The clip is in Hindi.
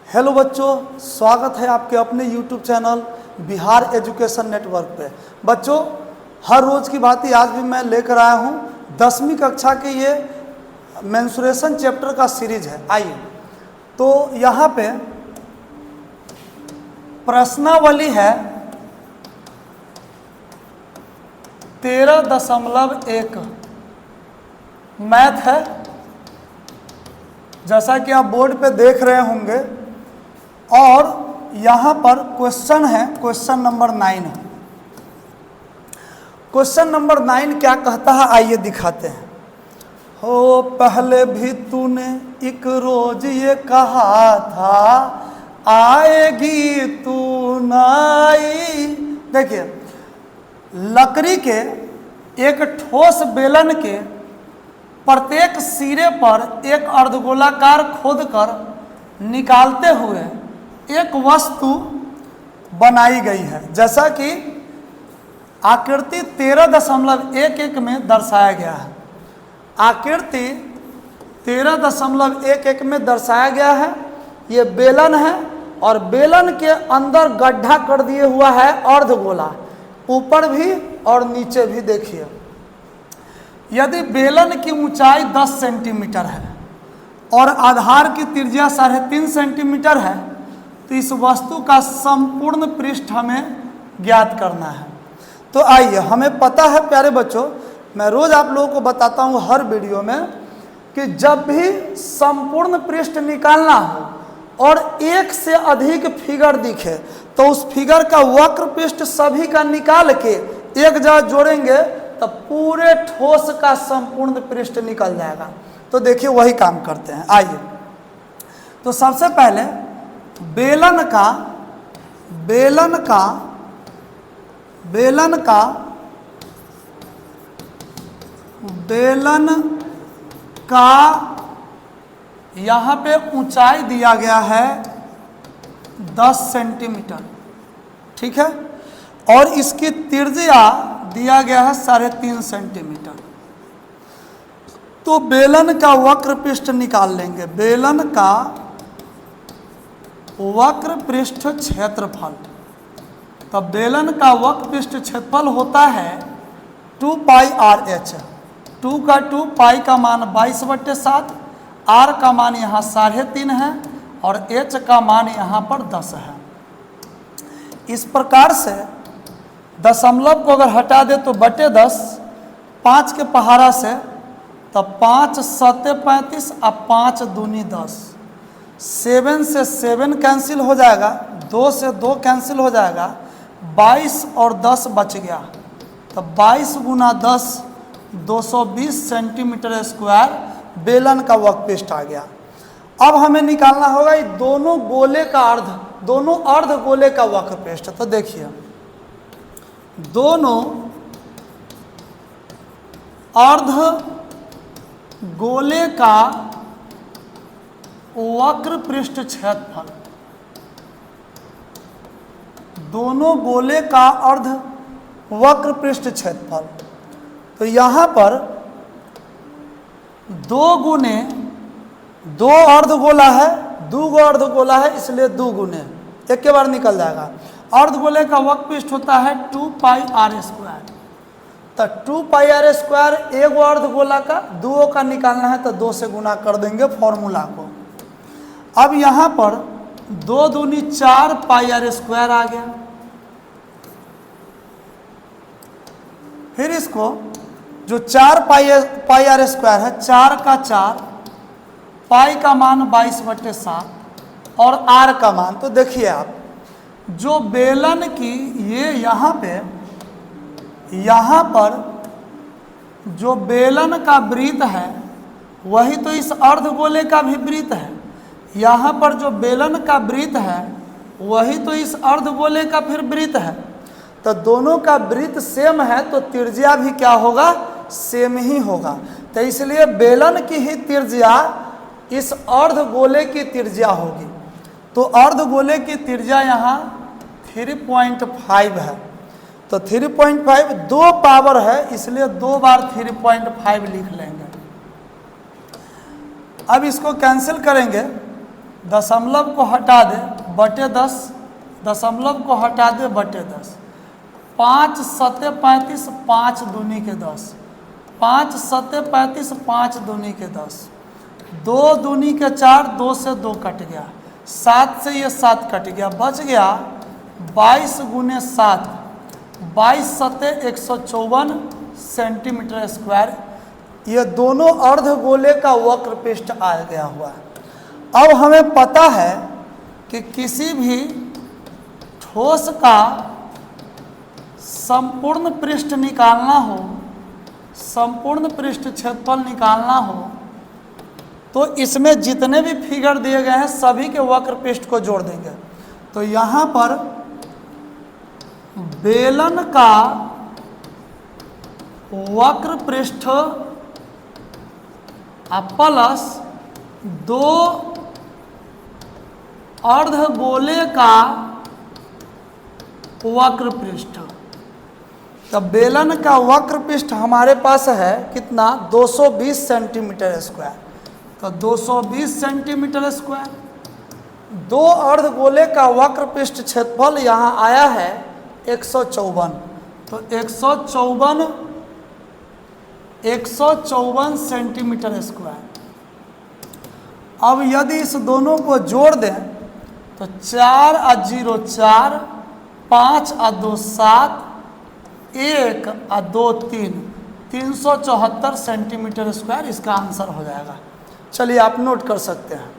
हेलो बच्चों, स्वागत है आपके अपने YouTube channel Bihar education network पे। बच्चों, हर रोज़ की भांति आज भी मैं लेकर आया हूँ 10वीं कक्षा के ये मेंसुरेशन चैप्टर का सीरीज है। आइए, तो यहाँ पे प्रश्नावली है 13.1 मैथ है, जैसा कि आप बोर्ड पे देख रहे होंगे। और यहाँ पर क्वेश्चन है, क्वेश्चन नंबर 9 है। क्वेश्चन नंबर 9 क्या कहता है, आइए दिखाते हैं। हो पहले भी तूने एक रोज ये कहा था, आएगी तू नाई। देखिए, लकड़ी के एक ठोस बेलन के प्रत्येक सिरे पर एक अर्धगोलाकार खोदकर निकालते हुए एक वस्तु बनाई गई है, जैसा कि आकृति 13.11 में दर्शाया गया है। आकृति 13.11 में दर्शाया गया है। ये बेलन है और बेलन के अंदर गड्ढा कर दिए हुआ है अर्धगोला, ऊपर भी और नीचे भी। देखिए, यदि बेलन की ऊंचाई 10 सेंटीमीटर है और आधार की त्रिज्या 3.5 सेंटीमीटर है, तो इस वस्तु का संपूर्ण पृष्ठ हमें ज्ञात करना है। तो आइए, हमें पता है प्यारे बच्चों, मैं रोज आप लोगों को बताता हूँ हर वीडियो में कि जब भी संपूर्ण पृष्ठ निकालना हो और एक से अधिक फिगर दिखे तो उस फिगर का वक्र पृष्ठ सभी का निकाल के एक जगह जोड़ेंगे तो पूरे ठोस का संपूर्ण पृष्ठ निकल जाएगा। तो देखिए, वही काम करते हैं। आइए, तो सबसे पहले बेलन का यहाँ पे ऊंचाई दिया गया है 10 सेंटीमीटर, ठीक है, और इसकी त्रिज्या दिया गया है 3.5 सेंटीमीटर। तो बेलन का वक्र पृष्ठ निकाल लेंगे। बेलन का वक्र पृष्ठ क्षेत्रफल, तब बेलन का वक्र पृष्ठ क्षेत्रफल होता है 2 पाई आर एच। 2 का 2, पाई का मान 22/7, आर का मान यहाँ 3.5 है और एच का मान यहाँ पर 10 है। इस प्रकार से दशमलव को अगर हटा दे तो बटे 10, 5 के पहाड़ा से, तब 5 7 35 और 5 दूनी 10। 7 से 7 कैंसिल हो जाएगा, 2 से 2 कैंसिल हो जाएगा, 22 और 10 बच गया। तब 22 गुना 10 220 सेंटीमीटर स्क्वायर बेलन का वक्र पृष्ठ आ गया। अब हमें निकालना होगा दोनों गोले का दोनों अर्ध गोले का वक्र पृष्ठ। तो देखिए, दोनों अर्ध गोले का वक्र पृष्ठ क्षेत्रफल, दोनों गोले का अर्ध वक्र पृष्ठ क्षेत्रफल। तो यहाँ पर 2 गुने 2 अर्धगोला है, 2 गो अर्धगोला है, इसलिए 2 गुने एक के बार निकल जाएगा। अर्धगोले का वक्र पृष्ठ होता है 2 पाई आर स्क्वायर। तो 2 पाई आर स्क्वायर एक अर्धगोला का, 2 का निकालना है तो 2 से गुना कर देंगे फॉर्मूला को। अब यहाँ पर 2 दूनी 4 पाई आर स्क्वायर आ गया। फिर इसको जो 4 पाई आर स्क्वायर है, 4 का 4, पाई का मान 22/7 और आर का मान, तो देखिए आप, जो बेलन की ये यहाँ पर जो बेलन का वृत्त है वही तो इस अर्धगोले का भी वृत्त है। यहाँ पर जो बेलन का वृत्त है वही तो इस अर्धगोले का फिर वृत्त है। तो दोनों का वृत्त सेम है तो त्रिज्या भी क्या होगा, सेम ही होगा। तो इसलिए बेलन की ही त्रिज्या इस अर्धगोले की त्रिज्या होगी। तो अर्धगोले की त्रिज्या यहाँ 3.5 है। तो 3.5 2 पावर है, इसलिए 2 बार 3.5 लिख लेंगे। अब इसको कैंसिल करेंगे दशमलव को हटा दे बटे 10, दशमलव को हटा दे बटे 10, 5 सत्ते 35, 5 दूनी के 10, 5 सत्ते 35, 5 दूनी के 10, 2 दूनी के 4, 2 से 2 कट गया, 7 से ये 7 कट गया, बच गया 22 गुने 7, 22 सत्ते 154 सेंटीमीटर स्क्वायर। ये दोनों अर्धगोले का वक्र पृष्ठ आ गया हुआ है। अब हमें पता है कि किसी भी ठोस का संपूर्ण पृष्ठ निकालना हो, संपूर्ण पृष्ठ क्षेत्रफल निकालना हो, तो इसमें जितने भी फिगर दिए गए हैं सभी के वक्र पृष्ठ को जोड़ देंगे। तो यहाँ पर बेलन का वक्र पृष्ठ प्लस 2 अर्धगोले का वक्र पृष्ठ। तो बेलन का वक्र पृष्ठ हमारे पास है कितना, 220 सेंटीमीटर स्क्वायर। तो 220 सेंटीमीटर स्क्वायर, 2 अर्धगोले का वक्र पृष्ठ क्षेत्रफल यहाँ आया है 154। तो 154 सेंटीमीटर स्क्वायर। अब यदि इस दोनों को जोड़ दें तो 4 और 0 4, 5 और 2 7, 1 और 2 3, 374 सेंटीमीटर स्क्वायर इसका आंसर हो जाएगा। चलिए आप नोट कर सकते हैं।